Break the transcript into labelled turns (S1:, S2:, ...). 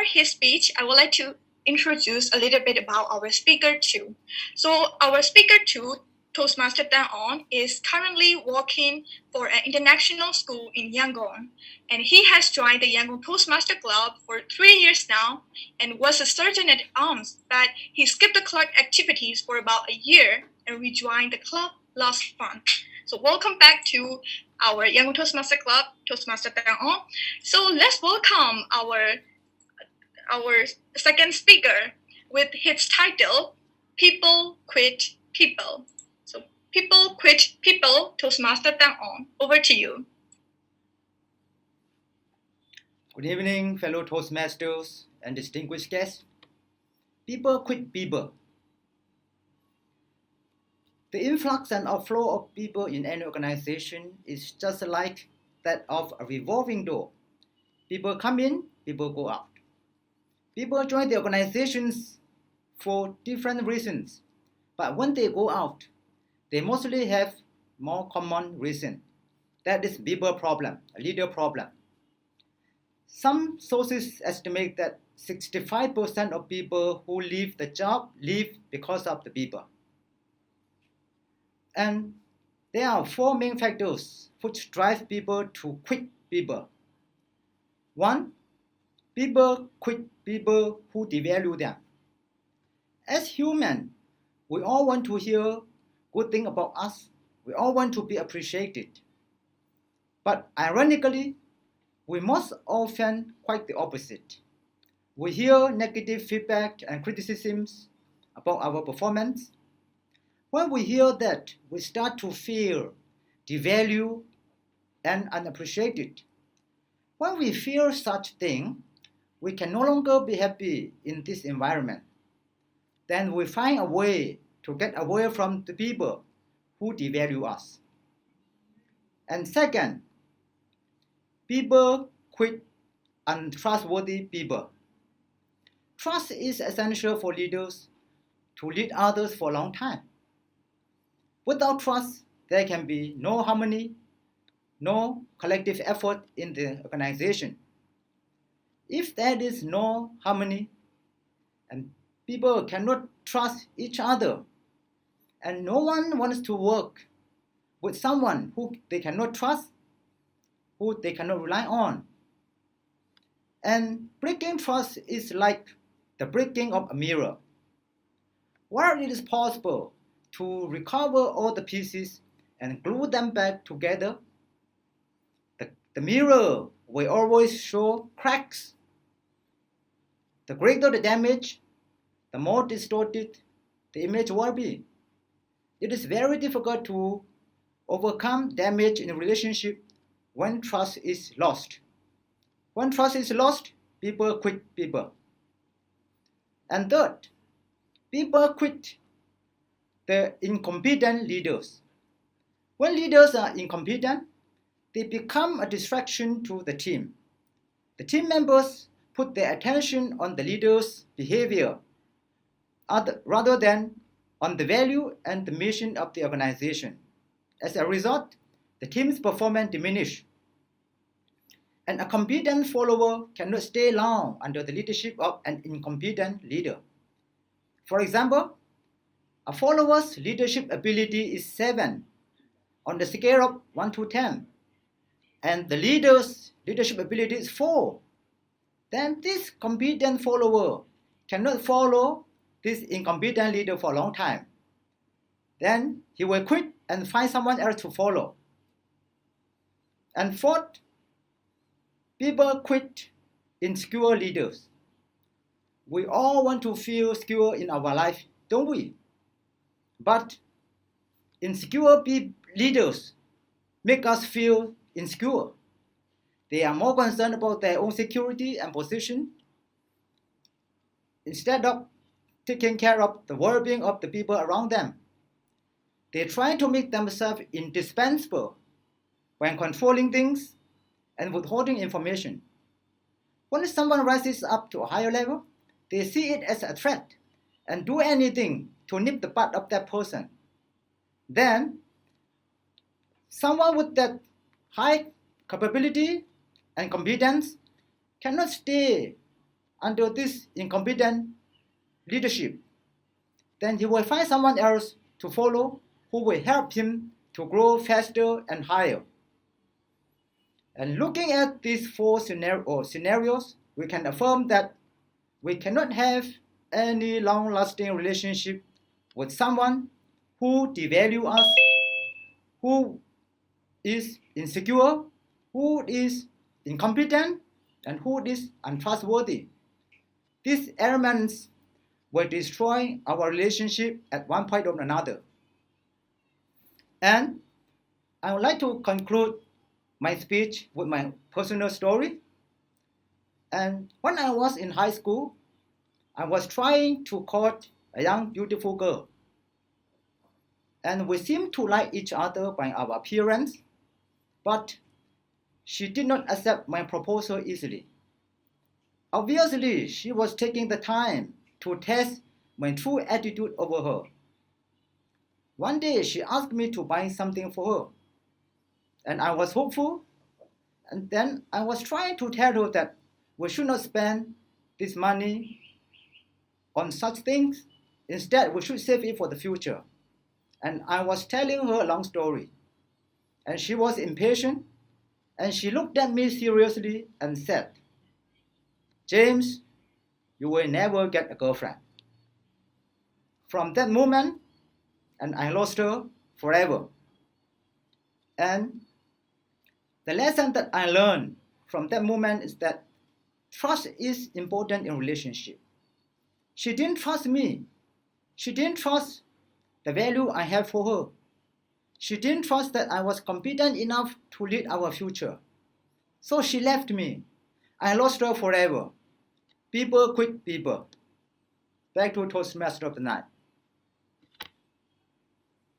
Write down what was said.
S1: his speech, I would like to introduce a little bit about our speaker two. So our speaker two, Toastmaster Tan On, is currently working for an international school in Yangon, and he has joined the Yangon Toastmaster Club for 3 years now and was a sergeant at arms, but he skipped the club activities for about a year and rejoined the club last month. So welcome back to our Yangon Toastmaster Club, Toastmaster Tan On. So let's welcome our second speaker with his title, People Quit People. So People Quit People, Toastmaster Tan On. Over to you.
S2: Good evening, fellow Toastmasters and distinguished guests. People quit people. The influx and outflow of people in any organization is just like that of a revolving door. People come in, people go out. People join the organizations for different reasons, but when they go out, they mostly have more common reason. That is people problem, a leader problem. Some sources estimate that 65% of people who leave the job leave because of the people. And there are four main factors which drive people to quit people. One, people quit people who devalue them. As humans, we all want to hear good things about us. We all want to be appreciated. But ironically, we most often quite the opposite. We hear negative feedback and criticisms about our performance. When we hear that, we start to feel devalued and unappreciated. When we feel such thing, we can no longer be happy in this environment. Then we find a way to get away from the people who devalue us. And second, people quit untrustworthy people. Trust is essential for leaders to lead others for a long time. Without trust, there can be no harmony, no collective effort in the organization. If there is no harmony and people cannot trust each other, and no one wants to work with someone who they cannot trust, who they cannot rely on. And breaking trust is like the breaking of a mirror. While it is possible to recover all the pieces and glue them back together, the mirror will always show cracks. The greater the damage, the more distorted the image will be. It is very difficult to overcome damage in a relationship when trust is lost. When trust is lost, people quit people. And third, people quit the incompetent leaders. When leaders are incompetent, they become a distraction to the team. The team members put their attention on the leader's behavior rather than on the value and the mission of the organization. As a result, the team's performance diminishes. And a competent follower cannot stay long under the leadership of an incompetent leader. For example, a follower's leadership ability is 7 on the scale of 1 to 10, and the leader's leadership ability is 4. Then this competent follower cannot follow this incompetent leader for a long time. Then he will quit and find someone else to follow. And fourth, people quit insecure leaders. We all want to feel secure in our life, don't we? But insecure leaders make us feel insecure. They are more concerned about their own security and position instead of taking care of the well-being of the people around them. They try to make themselves indispensable when controlling things and withholding information. When someone rises up to a higher level, they see it as a threat and do anything to nip the butt of that person. Then, someone with that high capability and competence cannot stay under this incompetent leadership, then he will find someone else to follow who will help him to grow faster and higher. And looking at these four scenarios, we can affirm that we cannot have any long-lasting relationship with someone who devalues us, who is insecure, who is incompetent, and who is untrustworthy. These elements will destroy our relationship at one point or another. And I would like to conclude my speech with my personal story. And when I was in high school, I was trying to court a young, beautiful girl. And we seemed to like each other by our appearance, but she did not accept my proposal easily. Obviously, she was taking the time to test my true attitude over her. One day, she asked me to buy something for her, and I was hopeful. And then I was trying to tell her that we should not spend this money on such things. Instead, we should save it for the future. And I was telling her a long story. And she was impatient, and she looked at me seriously and said, "James, you will never get a girlfriend." From that moment, and I lost her forever. And the lesson that I learned from that moment is that trust is important in relationship. She didn't trust me. She didn't trust the value I have for her. She didn't trust that I was competent enough to lead our future. So she left me. I lost her forever. People quit people. Back to Toastmaster of the night.